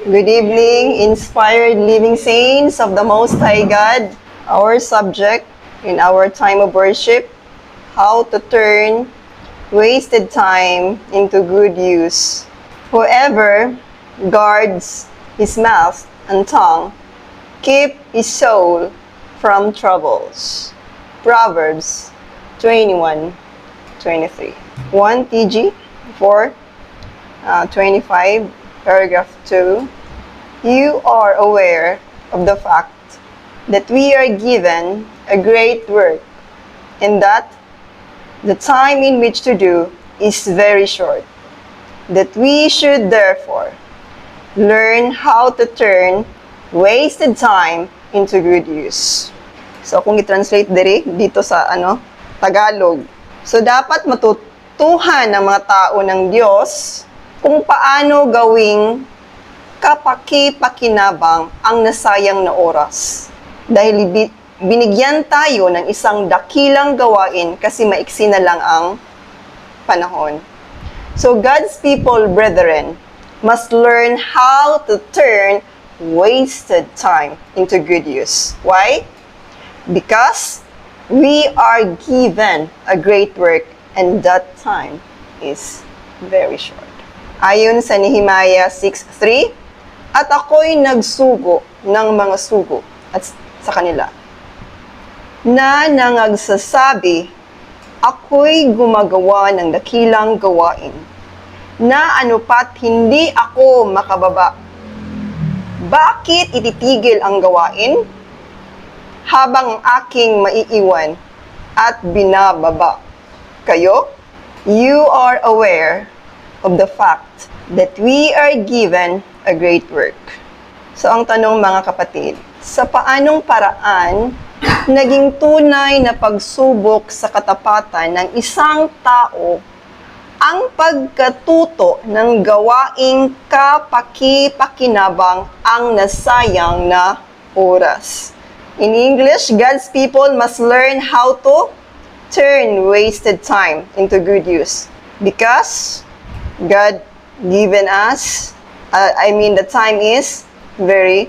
Good evening, inspired living saints of the Most High God. Our subject in our time of worship, how to turn wasted time into good use. Whoever guards his mouth and tongue, keep his soul from troubles. Proverbs 21:23. 1 TG 4:25, paragraph 2. You are aware of the fact that we are given a great work and that the time in which to do is very short. That we should therefore learn how to turn wasted time into good use. So kung i-translate dito sa Tagalog. So dapat matutuhan ng mga tao ng Diyos kung paano gawing kapaki-pakinabang ang nasayang na oras. Dahil binigyan tayo ng isang dakilang gawain kasi maiksi na lang ang panahon. So God's people, brethren, must learn how to turn wasted time into good use. Why? Because we are given a great work and that time is very short. Ayon sa Nehemiah 6:3, at ako'y nagsugo ng mga sugo at sa kanila na nangagsasabi, ako'y gumagawa ng dakilang gawain na anupat hindi ako makababa. Bakit ititigil ang gawain habang aking maiiwan at binababa kayo? You are aware of the fact that we are given a great work. So ang tanong mga kapatid, sa paanong paraan naging tunay na pagsubok sa katapatan ng isang tao ang pagkatuto ng gawaing kapaki-pakinabang ang nasayang na oras? In English, God's people must learn how to turn wasted time into good use. Because God given us, the time is very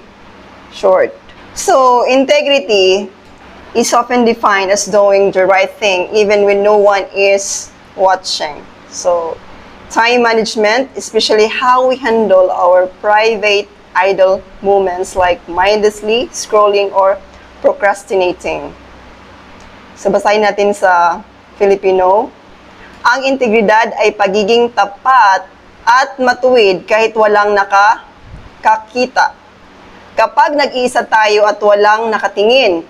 short. So, integrity is often defined as doing the right thing even when no one is watching. So, time management, especially how we handle our private idle moments like mindlessly scrolling or procrastinating. So, basahin natin sa Filipino. Ang integridad ay pagiging tapat at matuwid kahit walang nakakita. Kapag nag-iisa tayo at walang nakatingin,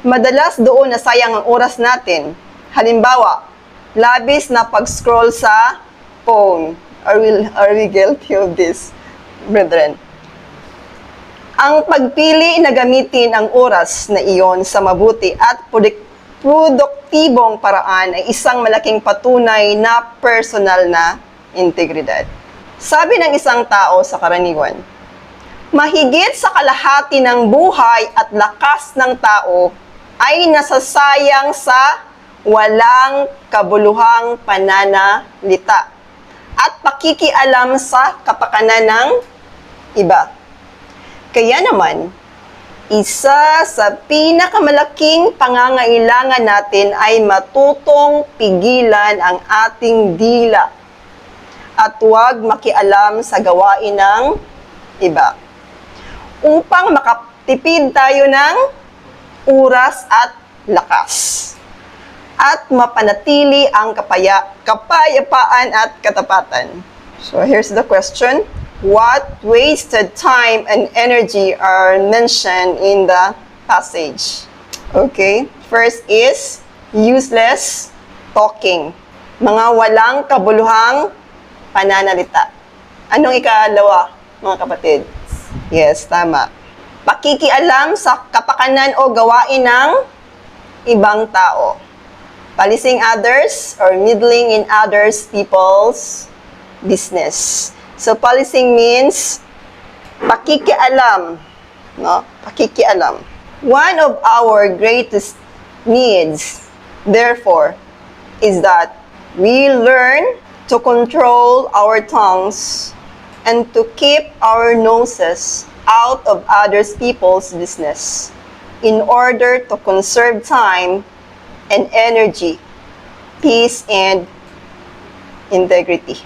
madalas doon nasayang ang oras natin. Halimbawa, labis na pag-scroll sa phone. Are we guilty of this, brethren? Ang pagpili na gamitin ang oras na iyon sa mabuti at produktibong paraan ay isang malaking patunay na personal na integridad. Sabi ng isang tao sa karaniwan, mahigit sa kalahati ng buhay at lakas ng tao ay nasasayang sa walang kabuluhang pananalita at pakikialam sa kapakanan ng iba. Kaya naman, isa sa pinakamalaking pangangailangan natin ay matutong pigilan ang ating dila at huwag makialam sa gawain ng iba. Upang makatipid tayo ng oras at lakas at mapanatili ang kapayapaan at katapatan. So here's the question. What wasted time and energy are mentioned in the passage? Okay, first is useless talking. Mga walang kabuluhang pananalita. Anong ikalawa, mga kapatid? Yes, tama. Pakikialam sa kapakanan o gawain ng ibang tao. Policing others or meddling in others people's business. So, policing means pakikialam. No? Pakikialam. One of our greatest needs, therefore, is that we learn to control our tongues and to keep our noses out of other people's business in order to conserve time and energy, peace, and integrity.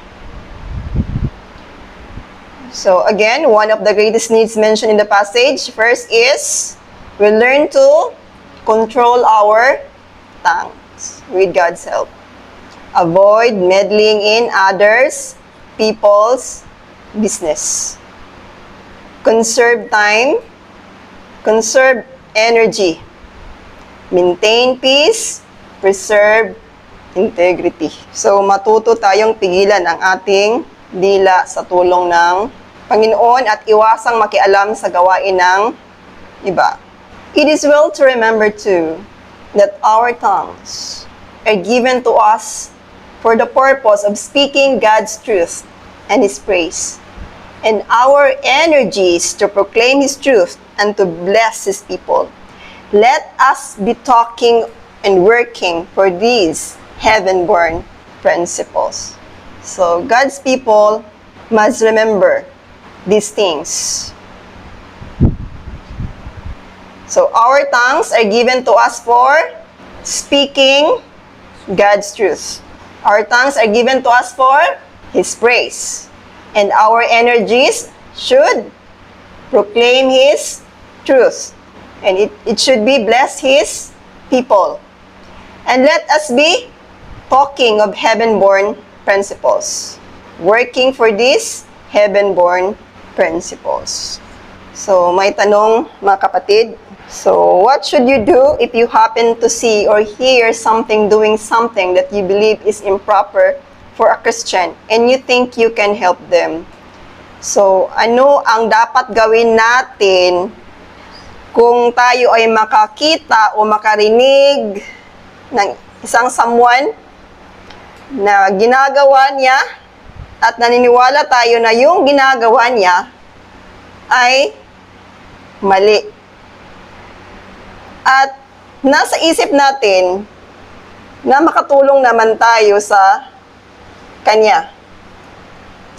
So again, one of the greatest needs mentioned in the passage, first is we learn to control our tongues with God's help. Avoid meddling in others, people's business. Conserve time, conserve energy, maintain peace, preserve integrity. So matuto tayong pigilan ang ating dila sa tulong ng Panginoon at iwasang makialam sa gawain ng iba. It is well to remember too that our tongues are given to us for the purpose of speaking God's truth and His praise, and our energies to proclaim His truth and to bless His people. Let us be talking and working for these heaven-born principles. So, God's people must remember these things. So, our tongues are given to us for speaking God's truth. Our tongues are given to us for His praise. And our energies should proclaim His truth. And it should be bless His people. And let us be talking of heaven-born principles. Working for these heaven-born principles. So, may tanong mga kapatid. So, what should you do if you happen to see or hear doing something that you believe is improper for a Christian and you think you can help them? So, ano ang dapat gawin natin kung tayo ay makakita o makarinig ng isang someone na ginagawa niya at naniniwala tayo na yung ginagawa niya ay mali. At nasa isip natin na makatulong naman tayo sa kanya.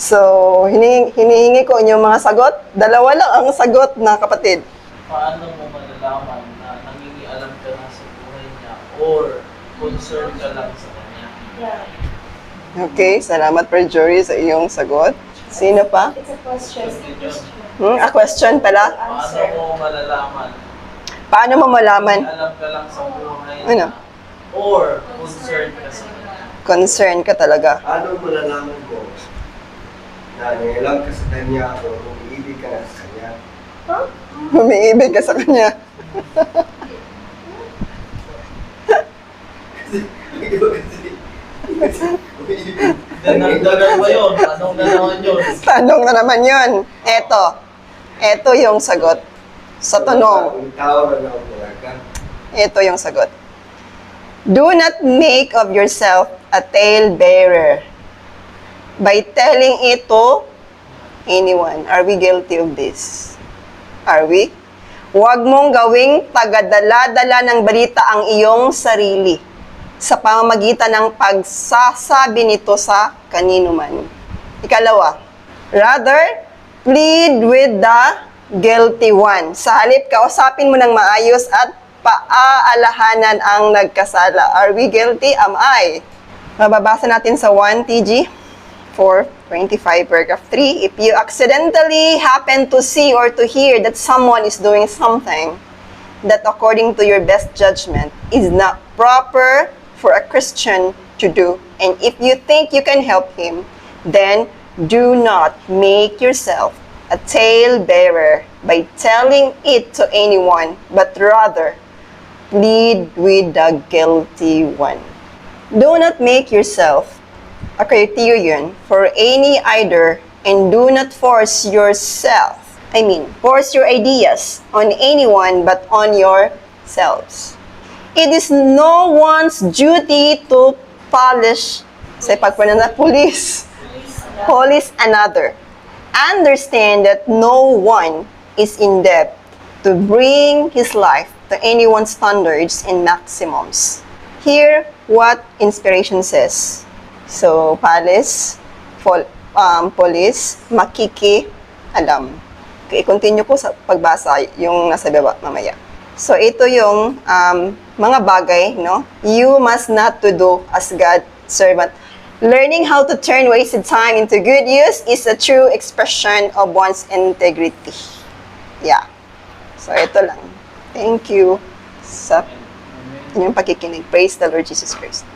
So, hinihingi ko inyong mga sagot. Dalawa lang ang sagot na kapatid. Paano mo malalaman na nangingialam ka na sa buhay niya or concerned ka lang sa kanya? Okay, salamat per jury sa iyong sagot. Sino pa? It's a question. A question pala. Paano mo malalaman? Paano mo malaman? Alam ka lang sa buhay Ano? niya or concerned ka sa kanya? Concern ka talaga. Ano mo nalaman mo na nangialam ka sa kanya o umiibig ka na sa kanya? Umiibig ka sa kanya. Dagdag ba yun? Anong na naman yun? Tanong na naman yun. Eto yung sagot. Sa tanong, Ang tao na ako talaga. ito yung sagot. Do not make of yourself a tale-bearer by telling it to anyone. Are we guilty of this? Are we? Huwag mong gawing tagadala-dala ng balita ang iyong sarili sa pamamagitan ng pagsasabi nito sa kanino man. Ikalawa, rather, plead with the guilty one. Sa halip, kausapin mo ng maayos at paaalahanan ang nagkasala. Are we guilty? Am I? Mababasa natin sa 1 TG 4:25, paragraph 3. If you accidentally happen to see or to hear that someone is doing something that according to your best judgment is not proper for a Christian to do, and if you think you can help him, then do not make yourself a tale-bearer by telling it to anyone, but rather plead with the guilty one. Do not make yourself a criterion for any either, and do not force your ideas on anyone but on yourselves. It is no one's duty to polish another. Understand that no one is in debt to bring his life to anyone's standards and maximums. Hear what inspiration says. So, Palace, police, makikialam. Okay, continue ko sa pagbasa yung nasa baba mamaya. So, ito yung mga bagay, no? You must not to do as God's servant. Learning how to turn wasted time into good use is a true expression of one's integrity. Yeah. So, ito lang. Thank you sa inyong pakikinig. Praise the Lord Jesus Christ.